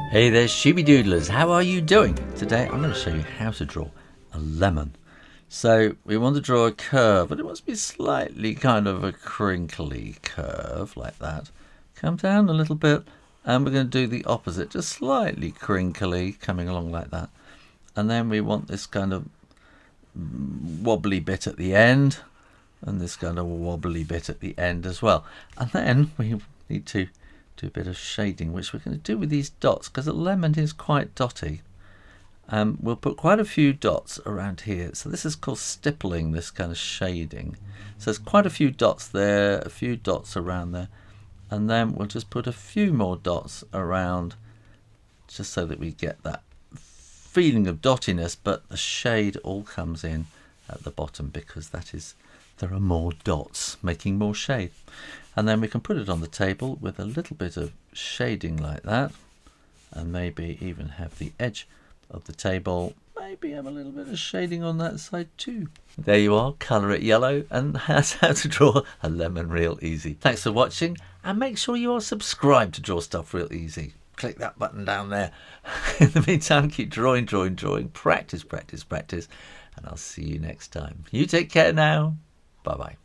Hey there, Shooby Doodlers, how are you doing? Today I'm going to show you how to draw a lemon. So we want to draw a curve, but it must be slightly kind of a crinkly curve like that. Come down a little bit, and we're going to do the opposite, just slightly crinkly, coming along like that. And then we want this kind of wobbly bit at the end, and this kind of wobbly bit at the end as well. And then we need to do a bit of shading, which we're going to do with these dots, because the lemon is quite dotty. We'll put quite a few dots around here. So this is called stippling, this kind of shading. So there's quite a few dots there, a few dots around there. And then we'll just put a few more dots around, just so that we get that feeling of dottiness, but the shade all comes in at the bottom, because there are more dots making more shade. And then we can put it on the table with a little bit of shading like that, and maybe even have the edge of the table, maybe have a little bit of shading on that side too. There you are, colour it yellow, and that's how to draw a lemon real easy. Thanks for watching, and make sure you are subscribed to Draw Stuff Real Easy. Click that button down there. In the meantime, keep drawing, practice, and I'll see you next time. You take care now. Bye-bye.